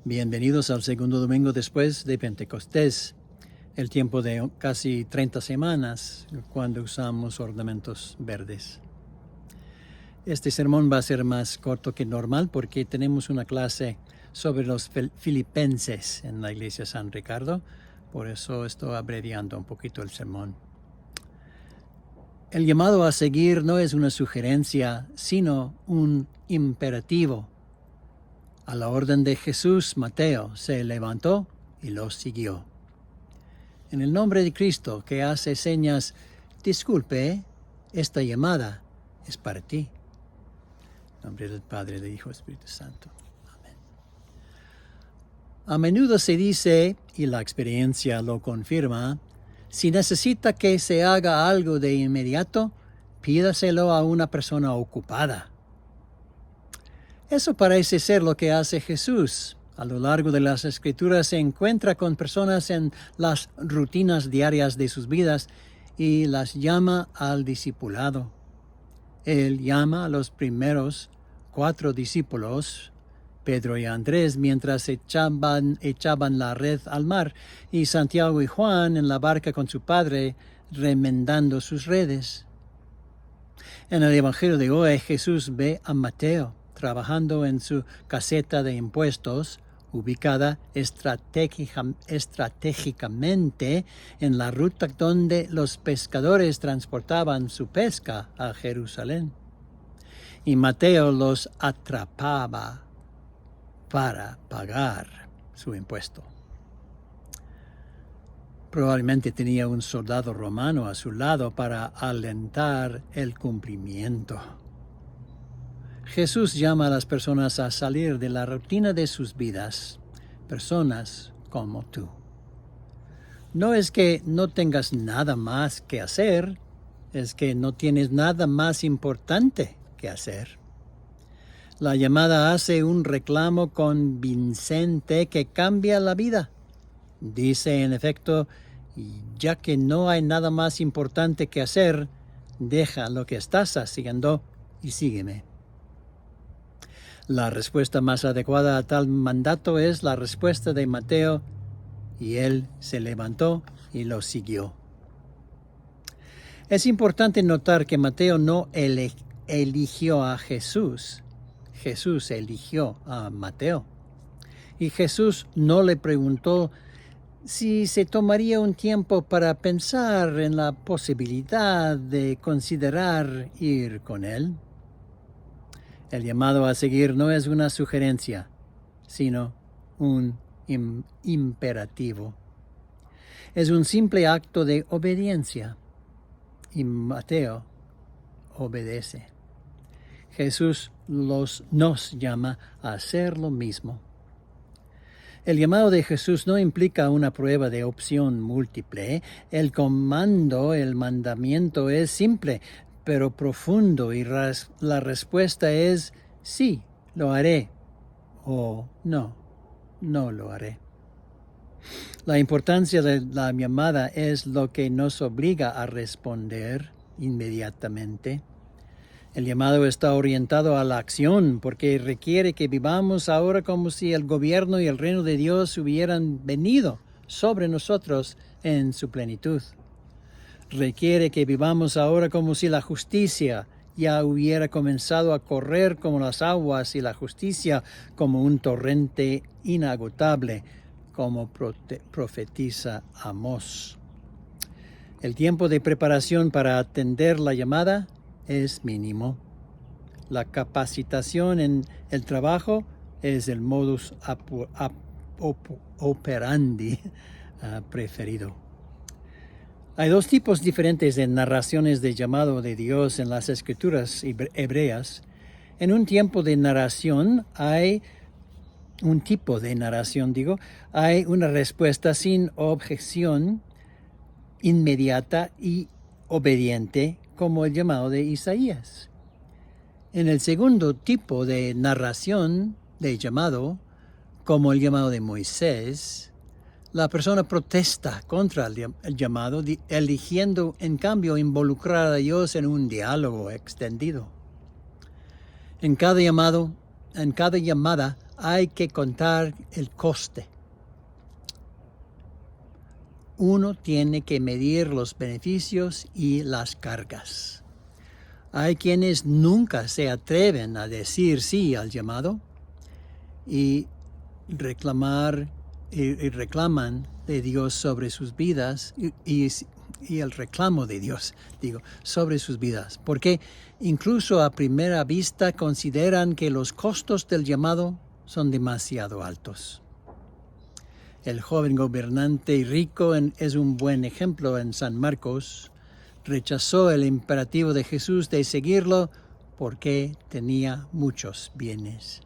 Bienvenidos al segundo domingo después de Pentecostés, el tiempo de casi 30 semanas cuando usamos ornamentos verdes. Este sermón va a ser más corto que normal porque tenemos una clase sobre los filipenses en la iglesia San Ricardo, por eso estoy abreviando un poquito el sermón. El llamado a seguir no es una sugerencia, sino un imperativo. A la orden de Jesús, Mateo se levantó y lo siguió. En el nombre de Cristo, que hace señas, disculpe, esta llamada es para ti. En nombre del Padre, del Hijo y del Espíritu Santo. Amén. A menudo se dice, y la experiencia lo confirma, si necesita que se haga algo de inmediato, pídaselo a una persona ocupada. Eso parece ser lo que hace Jesús. A lo largo de las Escrituras se encuentra con personas en las rutinas diarias de sus vidas y las llama al discipulado. Él llama a los primeros 4 discípulos, Pedro y Andrés, mientras echaban la red al mar, y Santiago y Juan en la barca con su padre, remendando sus redes. En el Evangelio de hoy, Jesús ve a Mateo trabajando en su caseta de impuestos, ubicada estratégicamente en la ruta donde los pescadores transportaban su pesca a Jerusalén. Y Mateo los atrapaba para pagar su impuesto. Probablemente tenía un soldado romano a su lado para alentar el cumplimiento. Jesús llama a las personas a salir de la rutina de sus vidas, personas como tú. No es que no tengas nada más que hacer, es que no tienes nada más importante que hacer. La llamada hace un reclamo convincente que cambia la vida. Dice, en efecto, ya que no hay nada más importante que hacer, deja lo que estás haciendo y sígueme. La respuesta más adecuada a tal mandato es la respuesta de Mateo, y él se levantó y lo siguió. Es importante notar que Mateo no eligió a Jesús. Jesús eligió a Mateo. Y Jesús no le preguntó si se tomaría un tiempo para pensar en la posibilidad de considerar ir con él. El llamado a seguir no es una sugerencia, sino un imperativo. Es un simple acto de obediencia, y Mateo obedece. Jesús nos llama a hacer lo mismo. El llamado de Jesús no implica una prueba de opción múltiple. El mandamiento es simple, pero profundo, y la respuesta es sí, lo haré, o no, no lo haré. La importancia de la llamada es lo que nos obliga a responder inmediatamente. El llamado está orientado a la acción porque requiere que vivamos ahora como si el gobierno y el reino de Dios hubieran venido sobre nosotros en su plenitud. Requiere que vivamos ahora como si la justicia ya hubiera comenzado a correr como las aguas y la justicia como un torrente inagotable, como profetiza Amós. El tiempo de preparación para atender la llamada es mínimo. La capacitación en el trabajo es el modus operandi preferido. Hay 2 tipos diferentes de narraciones de llamado de Dios en las Escrituras hebreas. En un tiempo de narración hay hay una respuesta sin objeción, inmediata y obediente, como el llamado de Isaías. En el segundo tipo de narración de llamado, como el llamado de Moisés, la persona protesta contra el llamado, eligiendo en cambio involucrar a Dios en un diálogo extendido. En cada llamada hay que contar el coste. Uno tiene que medir los beneficios y las cargas. Hay quienes nunca se atreven a decir sí al llamado y reclaman de Dios sobre sus vidas y el reclamo de Dios, sobre sus vidas, porque incluso a primera vista consideran que los costos del llamado son demasiado altos. El joven gobernante rico es un buen ejemplo en San Marcos. Rechazó el imperativo de Jesús de seguirlo porque tenía muchos bienes.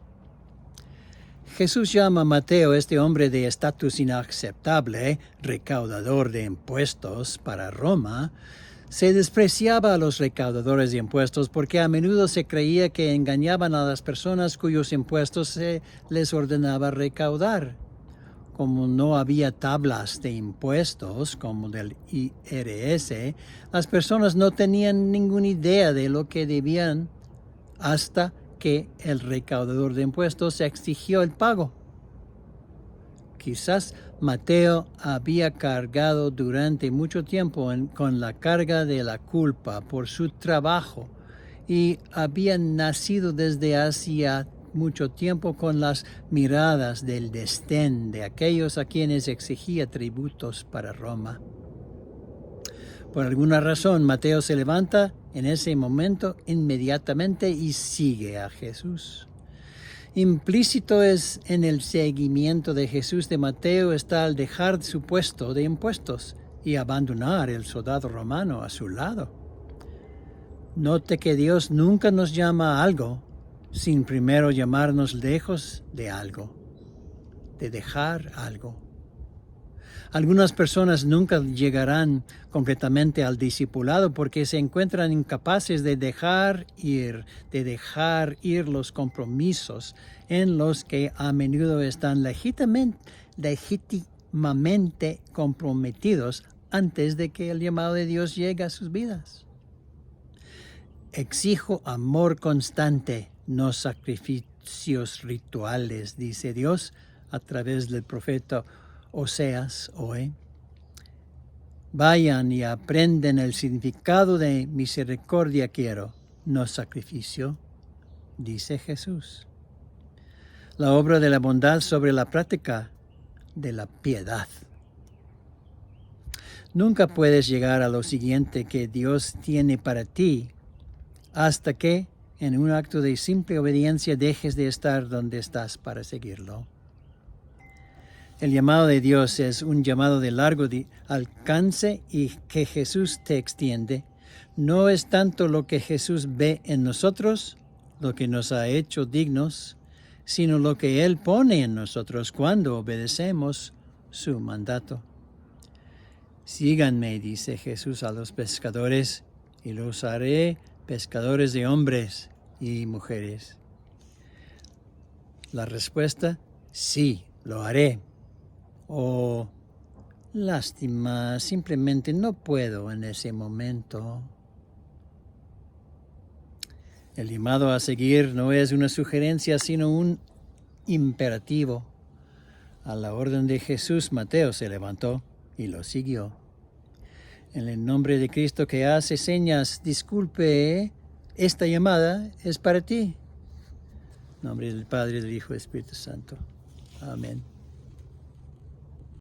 Jesús llama a Mateo, este hombre de estatus inaceptable, recaudador de impuestos para Roma. Se despreciaba a los recaudadores de impuestos porque a menudo se creía que engañaban a las personas cuyos impuestos se les ordenaba recaudar. Como no había tablas de impuestos como del IRS, las personas no tenían ninguna idea de lo que debían hasta que el recaudador de impuestos exigió el pago. Quizás Mateo había cargado durante mucho tiempo con la carga de la culpa por su trabajo y había nacido desde hacía mucho tiempo con las miradas del desdén de aquellos a quienes exigía tributos para Roma. Por alguna razón, Mateo se levanta en ese momento inmediatamente y sigue a Jesús. Implícito en el seguimiento de Jesús de Mateo está el dejar su puesto de impuestos y abandonar el soldado romano a su lado. Note que Dios nunca nos llama a algo sin primero llamarnos lejos de algo, de dejar algo. Algunas personas nunca llegarán completamente al discipulado porque se encuentran incapaces de dejar ir los compromisos en los que a menudo están legítimamente comprometidos antes de que el llamado de Dios llegue a sus vidas. Exijo amor constante, no sacrificios rituales, dice Dios a través del profeta Oseas hoy. Vayan y aprenden el significado de misericordia quiero, no sacrificio, dice Jesús. La obra de la bondad sobre la práctica de la piedad. Nunca puedes llegar a lo siguiente que Dios tiene para ti hasta que, en un acto de simple obediencia, dejes de estar donde estás para seguirlo. El llamado de Dios es un llamado de largo alcance y que Jesús te extiende. No es tanto lo que Jesús ve en nosotros, lo que nos ha hecho dignos, sino lo que Él pone en nosotros cuando obedecemos su mandato. Síganme, dice Jesús a los pescadores, y los haré pescadores de hombres y mujeres. La respuesta, sí, lo haré. O, lástima, simplemente no puedo en ese momento. El llamado a seguir no es una sugerencia, sino un imperativo. A la orden de Jesús, Mateo se levantó y lo siguió. En el nombre de Cristo que hace señas, disculpe, esta llamada es para ti. En nombre del Padre, del Hijo y del Espíritu Santo. Amén.